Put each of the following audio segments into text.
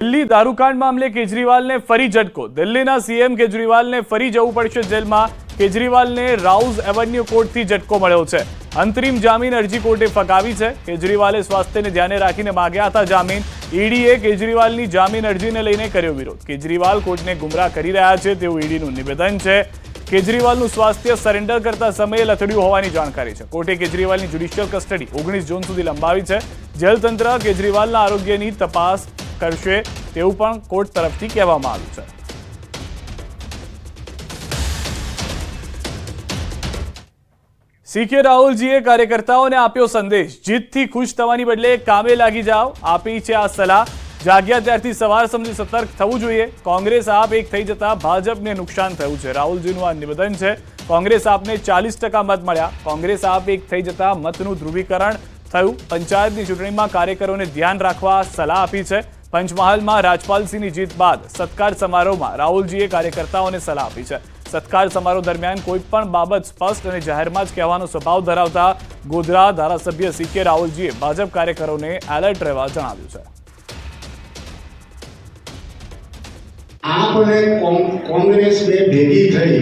દિલ્હી દારૂકાંડ મામલે કેજરીવાલને ફરી ઝટકો। દિલ્હીના સીએમ કેજરીવાલને ફરી જવું પડશે જેલમાં। કેજરીવાલને રાઉઝ એવન્યુ કોર્ટથી ઝટકો મળ્યો છે। અંતરિમ જામીન અરજી કોર્ટે ફગાવી છે। કેજરીવાલે સ્વાસ્થ્યને ધ્યાને રાખીને માંગ્યા હતા જામીન। ઈડીએ કેજરીવાલની જામીન અરજીને લઈને કર્યો વિરોધ। કેજરીવાલ કોર્ટને ગુમરાહ કરી રહ્યા છે તેવું ઈડીનું નિવેદન છે। કેજરીવાલનું સ્વાસ્થ્ય સરેન્ડર કરતા સમયે લથડ્યું હોવાની જાણકારી છે। કોર્ટે કેજરીવાલની જ્યુડિશિયલ કસ્ટડી 19 જૂન સુધી લંબાવી છે। જેલ તંત્ર કેજરીવાલના આરોગ્યની તપાસ કરશે તેવું પણ કોર્ટ તરફથી કહેવામાં આવ્યું છે। સીકે રાહુલજીએ કાર્યકર્તાઓને આપ્યો સંદેશ। જીતથી ખુશ થવાની બદલે કામે લાગી જાઓ। આપી છે આ સલાહ। જાગ્યા ત્યારથી સવાર સમજી સતર્ક થવું જોઈએ। કોંગ્રેસ આપ એક થઈ જતા ભાજપને નુકસાન થયું છે। રાહુલજીનું આ નિવેદન છે। કોંગ્રેસ આપને 40% મત મળ્યા। કોંગ્રેસ આપ એક થઈ જતા મતનું ધ્રુવીકરણ થયું। પંચાયતની ચૂંટણીમાં કાર્યકરોને ધ્યાન રાખવા સલાહ આપી છે। પંચમહાલમાં રાજપાલસિંહની જીત બાદ સત્કાર સમારોહમાં રાહુલજીએ કાર્યકર્તાઓને સલાહ આપી છે। સત્કાર સમારોહ દરમિયાન કોઈ પણ બાબત સ્પષ્ટ અને જાહેરમાં જ કહેવાનો સ્વભાવ ધરાવતા ગોધરા ધારાસભ્ય સીકે રાહુલજીએ ભાજપ કાર્યકરોને એલર્ટ રહેવા જણાવ્યું છે। આપણે કોંગ્રેસ બે ભેગી થઈ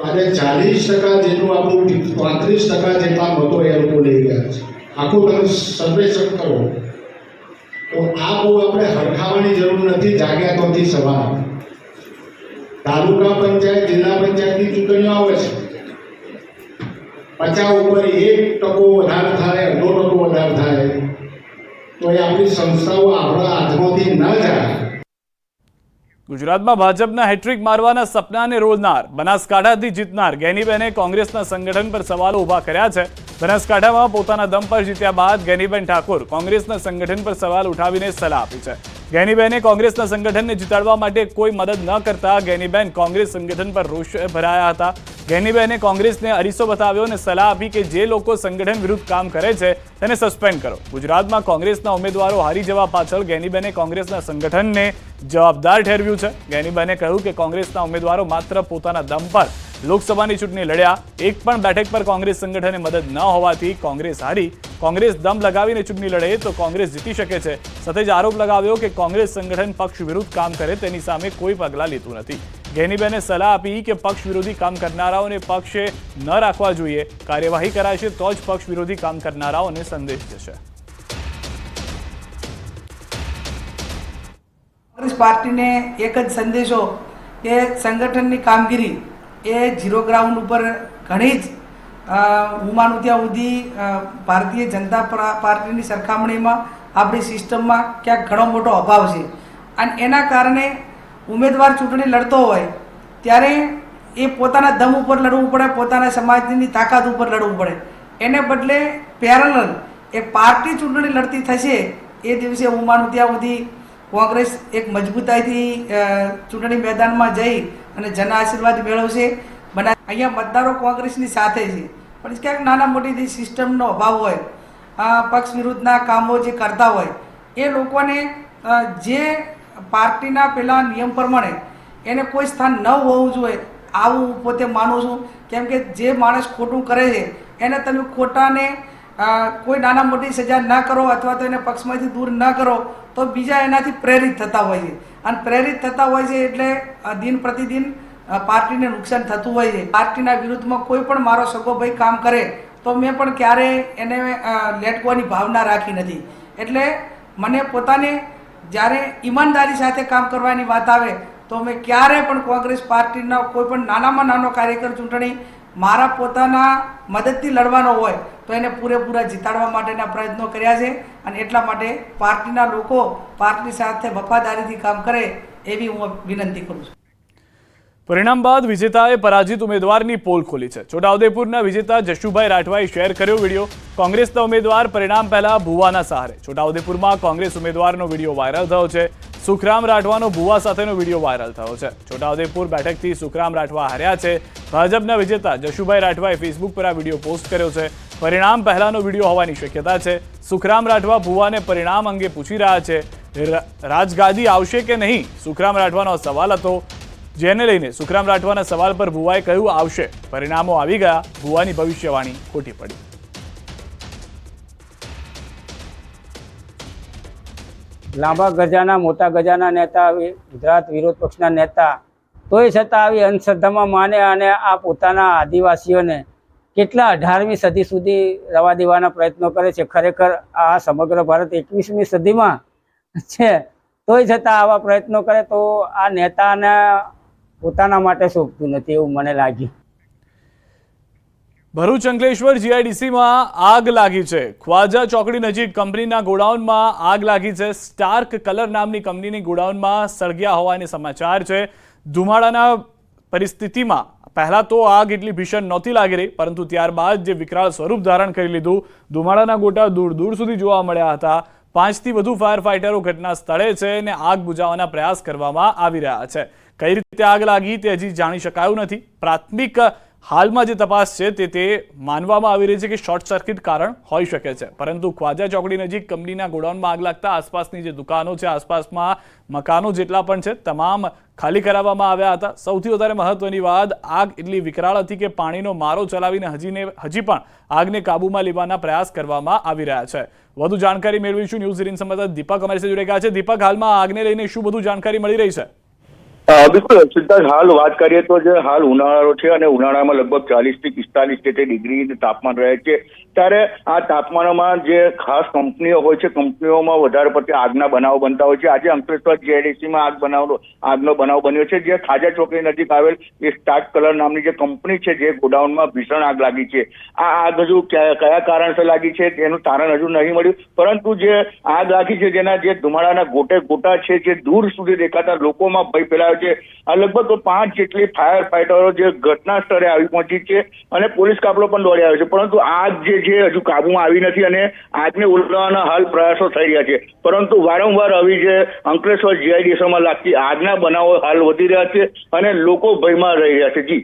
અને 40% જેટલું આપણું 35% જેટલા મતો એ લોકો લઈ ગયા છે। આખું તમે સર્વેક્ષણ કરો તો આ બહુ આપણે હરખાવાની જરૂર નથી। જાગ્યા તોથી સવાર તાલુકા પંચાયત જિલ્લા પંચાયતની ચૂંટણીઓ આવે છે। 50 ઉપર 1% વધારે થાય 2% વધારે થાય તો એ આપણી સંસ્થાઓ આપણા હાથમાંથી ન જાય। ગુજરાતમાં ભાજપના હેટ્રિક મારવાના સપનાને રોલનાર બનાસકાંઠાથી જીતનાર ગેનીબેને કોંગ્રેસના સંગઠન પર સવાલો ઉભા કર્યા છે। બનાસકાંઠામાં પોતાના દમ પર જીત્યા બાદ ગેનીબેન ઠાકોર કોંગ્રેસના સંગઠન પર સવાલ ઉઠાવીને સલાહ આપી છે। ગેનીબેને કોંગ્રેસના સંગઠનને જીતાડવા માટે કોઈ મદદ ન કરતા ગેનીબેન કોંગ્રેસ સંગઠન પર રોષે ભરાયા હતા। ગેનીબેને કોંગ્રેસને અરીસો બતાવ્યો અને સલાહ આપી કે જે લોકો સંગઠન વિરુદ્ધ કામ કરે છે તેને સસ્પેન્ડ કરો। ગુજરાતમાં કોંગ્રેસના ઉમેદવારો હારી જવા પાછળ ગેનીબેને કોંગ્રેસના સંગઠનને જવાબદાર ઠેરવ્યું છે। ગેનીબેને કહ્યું કે કોંગ્રેસના ઉમેદવારો માત્ર પોતાના દમ પર લોકસભાની ચૂંટણી લડ્યા। એક પણ બેઠક પર કોંગ્રેસ સંગઠને મદદ ન હોવાથી કોંગ્રેસ હારી। કોંગ્રેસ દમ લગાવીને ચૂંટણી લડે તો કોંગ્રેસ જીતી શકે છે। સાથે જ આરોપ લગાવ્યો કે કોંગ્રેસ સંગઠન પક્ષ વિરુદ્ધ કામ કરે તેની સામે કોઈ પગલાં લેતું નથી। ગેનીબેને સલાહ આપી કે પક્ષ વિરોધી કામ કરનારાઓને પક્ષે ન રાખવા જોઈએ। કાર્યવાહી કરાશે તો જ પક્ષ વિરોધી કામ કરનારાઓને સંદેશ જશે। કોંગ્રેસ પાર્ટીને એક જ સંદેશો કે સંગઠનની કામગીરી એ ઝીરો ગ્રાઉન્ડ ઉપર ઘણી જ હું માનું ત્યાં સુધી ભારતીય જનતા પાર્ટીની સરખામણીમાં આપણી સિસ્ટમમાં ક્યાંક ઘણો મોટો અભાવ છે। અને એના કારણે ઉમેદવાર ચૂંટણી લડતો હોય ત્યારે એ પોતાના દમ ઉપર લડવું પડે, પોતાના સમાજની તાકાત ઉપર લડવું પડે। એને બદલે પેરેલલ એક પાર્ટી ચૂંટણી લડતી થશે એ દિવસે હું માનું ત્યાં સુધી કોંગ્રેસ એક મજબૂતાઈથી ચૂંટણી મેદાનમાં જઈ અને જન આશીર્વાદ મેળવશે। અહીંયા મતદારો કોંગ્રેસની સાથે છે પણ ક્યાંક નાના મોટી સિસ્ટમનો અભાવ હોય, પક્ષ વિરુદ્ધના કામો જે કરતા હોય એ લોકોને જે પાર્ટીના પેલા નિયમ પ્રમાણે એને કોઈ સ્થાન ન હોવું જોઈએ આવું હું પોતે માનું છું। કેમ કે જે માણસ ખોટું કરે છે એને તમે ખોટાને કોઈ નાના મોટી સજા ન કરો અથવા તો એને પક્ષમાંથી દૂર ન કરો તો બીજા એનાથી પ્રેરિત થતા હોય છે। અને પ્રેરિત થતા હોય છે એટલે દિન પ્રતિદિન પાર્ટીને નુકસાન થતું હોય છે। પાર્ટીના વિરુદ્ધમાં કોઈ પણ મારો સગો ભાઈ કામ કરે તો મેં પણ ક્યારેય એને લેટવાની ભાવના રાખી નથી। એટલે મને પોતાને જ્યારે ઈમાનદારી સાથે કામ કરવાની વાત આવે તો મેં ક્યારે પણ કોંગ્રેસ પાર્ટીના કોઈ પણ નાનામાં નાનો કાર્યકર ચૂંટણી મારા પોતાના મદદથી લડવાનો હોય તો એને પૂરેપૂરા જીતાડવા માટેના પ્રયત્નો કર્યા છે। અને એટલા માટે પાર્ટીના લોકો પાર્ટી સાથે વફાદારીથી કામ કરે એવી હું વિનંતી કરું છું। પરિણામ બાદ વિજેતાએ પરાજિત ઉમેદવારની પોલ ખોલી છે। છોટાઉદેપુરના વિજેતા જશુભાઈ રાઠવાએ શેર કર્યો વિડીયો। કોંગ્રેસના ઉમેદવાર પરિણામ પહેલા ભુવાના સહારે। છોટાઉદેપુરમાં કોંગ્રેસ ઉમેદવારનો વિડીયો વાયરલ થયો છે। સુખરામ રાઠવાનો ભુવા સાથેનો વિડીયો વાયરલ થયો છે। છોટાઉદેપુર બેઠકથી સુખરામ રાઠવા હાર્યા છે। ભાજપના વિજેતા જશુભાઈ રાઠવાએ ફેસબુક પર આ વિડીયો પોસ્ટ કર્યો છે। પરિણામ પહેલાનો વિડીયો હોવાની શક્યતા છે। સુખરામ રાઠવા ભુવાને પરિણામ અંગે પૂછી રહ્યા છે। રાજગાદી આવશે કે નહીં સુખરામ રાઠવાનો સવાલ હતો, જેને લઈને સુખરામ રાઠવાના સવાલ પર ભુવાએ કહ્યું આવશે। પરિણામો આવી ગયા, ભુવાની ભવિષ્યવાણી ખોટી પડી। લાંબા ગજાના મોટા ગજાના નેતા, ગુજરાત વિરોધ પક્ષના નેતા, તોય છતાં આવી અંધશ્રદ્ધામાં માને અને આ પોતાના આદિવાસીઓને કેટલા 18મી સદી સુધી રવા દેવાના પ્રયત્નો કરે છે. ખરેખર આ સમગ્ર ભારત 21મી સદીમાં છે, તોય છતાં આવા પ્રયત્નો કરે તો આ નેતાને પોતાના માટે શોભતું નથી એવું મને લાગ્યું. ભરૂચ અંકલેશ્વર જીઆઈડીસીમાં આગ લાગી છે. ખ્વાજા ચોકડી નજીક કંપનીના ગોડાઉનમાં આગ લાગી છે. સ્ટાર્ક કલર નામની કંપનીની ગોડાઉનમાં સળગ્યા હોવાના સમાચાર છે. ધુમાડાના પરિસ્થિતિમાં પહેલા તો આગ એટલી ભીષણ નહોતી લાગી રહી, પરંતુ ત્યારબાદ જે વિકરાળ સ્વરૂપ ધારણ કરી લીધું, ધુમાડાના ગોટા દૂર દૂર સુધી જોવા મળ્યા હતા. 5થી વધુ ફાયર ફાઇટરો ઘટના સ્થળે છે અને આગ બુઝાવવાના પ્રયાસ કરવામાં આવી રહ્યા છે. કઈ રીતે આગ લાગી તે હજી જાણી શકાયું નથી. પ્રાથમિક હાલમાં જે તપાસ છે તે માનવામાં આવી રહી છે કે શોર્ટ સર્કિટ કારણ હોઈ શકે છે, પરંતુ ખ્વાજા ચોકડી નજીક કંપનીના ગોડાઉનમાં આગ લાગતા આસપાસની જે દુકાનો છે, આસપાસમાં મકાનો જેટલા પણ છે, તમામ ખાલી કરાવવામાં આવ્યા હતા. સૌથી વધારે મહત્વની વાત, આગ એટલી વિકરાળ હતી કે પાણીનો મારો ચલાવીને હજી પણ આગને કાબૂમાં લેવાના પ્રયાસ કરવામાં આવી રહ્યા છે. વધુ જાણકારી મેળવીશું. ન્યૂઝ 18 સંવાદદાતા દીપક અમારી સાથે જોડાઈ ગયા છે. દીપક, હાલમાં આગને લઈને શું બધું જાણકારી મળી રહી છે? બિલકુલ સિદ્ધાર્થ, હાલ વાત કરીએ તો જે હાલ ઉનાળો છે અને ઉનાળામાં લગભગ 40 થી 45 ડિગ્રી તાપમાન રહે છે. ત્યારે આ તાપમાનમાં જે ખાસ કંપનીઓ હોય છે, કંપનીઓમાં વધારે પડતી આગના બનાવો બનતા હોય છે. આજે અંકલેશ્વર જીઆઈડીસીમાં આગનો બનાવ બન્યો છે, જે ખાજા ચોકડી નજીક આવેલ એ સ્ટાર્ક કલર નામની જે કંપની છે, જે ગોડાઉનમાં ભીષણ આગ લાગી છે. આ આગ હજુ કયા કારણસર લાગી છે તેનું તારણ હજુ નહીં મળ્યું, પરંતુ જે આગ લાગી છે જેના જે ધુમાડાના ગોટા છે, જે દૂર સુધી દેખાતા લોકોમાં ભય ફેલાયો છે. આ લગભગ 5 જેટલી ફાયર ફાઇટરો જે ઘટના સ્થળે આવી પહોંચી છે અને પોલીસ કાફલો પણ દોડી આવ્યો છે, પરંતુ આગ જે છે હજુ કાબુમાં આવી નથી અને આગને ઉલટાવવાના હાલ પ્રયાસો થઈ રહ્યા છે. પરંતુ વારંવાર આવી જે અંકલેશ્વર જીઆઈડીસીમાં લાગતી આગના બનાવો હાલ વધી રહ્યા છે અને લોકો ભયમાં રહી રહ્યા છે. જી,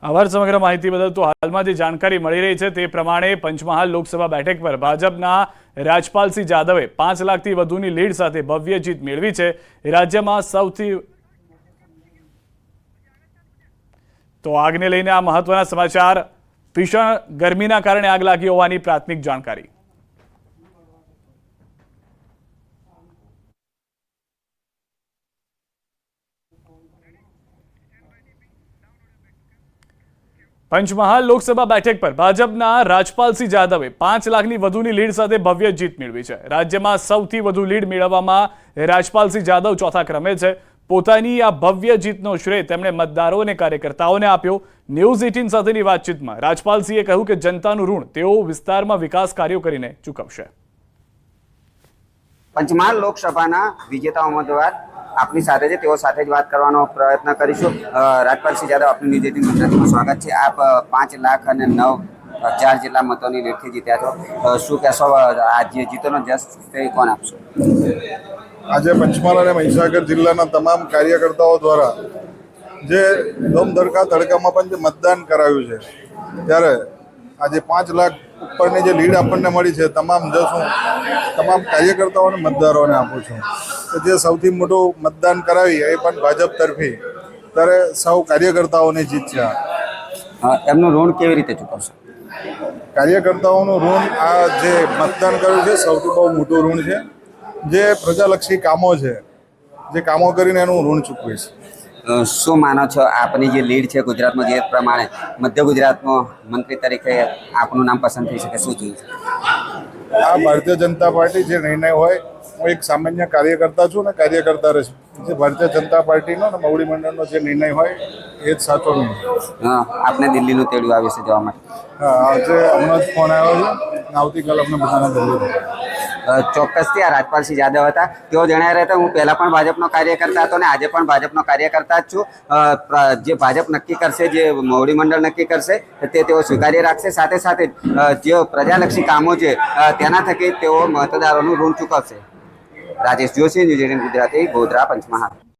આભાર સમગ્ર માહિતી બદલ. તો હાલમાં જે જાણકારી મળી રહી છે તે પ્રમાણે પંચમહાલ લોકસભા બેઠક પર ભાજપના રાજપાલસિંહ જાદવે 5 લાખથી વધુની લીડ સાથે ભવ્ય જીત મેળવી છે. રાજ્યમાં સૌથી તો આગને લઈને આ મહત્વના સમાચાર. ભીષણ ગરમીના કારણે આગ લાગી હોવાની પ્રાથમિક જાણકારી. પંચમહાલ લોકસભા બેઠક પર ભાજપના રાજપાલસિંહ જાદવે 5 લાખની વધુની લીડ સાથે ભવ્ય જીત મેળવી છે. રાજ્યમાં સૌથી વધુ લીડ મેળવવામાં રાજપાલસિંહ જાદવ ચોથા ક્રમે છે. પોતાની આ ભવ્ય જીતનો શ્રેય તેમણે મતદારો અને કાર્યકર્તાઓને આપ્યો. ન્યૂઝ 18 સાથેની વાતચીતમાં રાજપાલસિંહે કહ્યું કે જનતાનું ઋણ તેઓ વિસ્તારમાં વિકાસ કાર્યો કરીને ચૂકવશે. પંચમહાલ લોકસભાના વિજેતા ઉમેદવાર આપની સાથે છે, તેઓ સાથે જ વાત કરવાનો પ્રયત્ન કરીશું. રાજપાલસિંહ જાદવ, આપનું ન્યૂઝ 18 ગુજરાતીમાં સ્વાગત છે. આપ 5 લાખ અને 9,000 જેટલા મતોની લીડથી જીત્યા છો. શું કહેશો, આ જે જીતોનો જશ તે કોણ આપશો? આજે પંચમહાલ અને મહીસાગર જિલ્લાના તમામ કાર્યકર્તાઓ દ્વારા જે દમદરકા તડકામાં પણ જે મતદાન કરાવ્યું છે, ત્યારે આજે 5 લાખ ઉપરની જે લીડ આપણને મળી છે, તમામ જશ હું તમામ કાર્યકર્તાઓ અને મતદારોને આપું છું. કે જે સૌથી મોટું મતદાન કરાવી એ પણ ભાજપ તરફી, ત્યારે સૌ કાર્યકર્તાઓની જીત છે. એમનું ઋણ કેવી રીતે ચૂકવશો? કાર્યકર્તાઓનું ઋણ, આ જે મતદાન કર્યું છે સૌથી બહુ મોટું ઋણ છે. જે પ્રજાલક્ષી કામો છે, જે કામો કરીને એનું ઋણ ચૂકવીશ. શું માનો છો, આપની જે લીડ છે ગુજરાતમાં, જે પ્રમાણે મધ્ય ગુજરાતમાં મંત્રી તરીકે આપનું નામ પસંદ થઈ શકે, શું જોઈએ છે? આ ભારતીય જનતા પાર્ટી જે નિર્ણય હોય, હું એક સામાન્ય કાર્યકર્તા છું અને કાર્યકર્તા રહીશ. જે ભારતીય જનતા પાર્ટીનો અને મોવડી મંડળનો જે નિર્ણય હોય એ જ સાચો નિર્ણય. આપને દિલ્હીનું તેડું આવ્યું છે જવા માટે? હા, આજે હમણાં જ ફોન આવ્યો છે અને આવતીકાલે અમને બધાને દિલ્હી. ચોક્કસથી આ રાજપાલસિંહ જાદવ હતા. તેઓ જણાવી રહ્યા હતા, હું પહેલા પણ ભાજપનો કાર્યકર્તા હતો અને આજે પણ ભાજપનો કાર્યકર્તા જ છું. જે ભાજપ નક્કી કરશે, જે મોવડી મંડળ નક્કી કરશે તે તેઓ સ્વીકારી રાખશે. સાથે સાથે જે પ્રજાલક્ષી કામો છે તેના થકી તેઓ મતદારોનું ઋણ ચૂકવશે. રાજેશ જોશી, ન્યૂઝ 18 ગુજરાતી, ગોધરા, પંચમહાલ.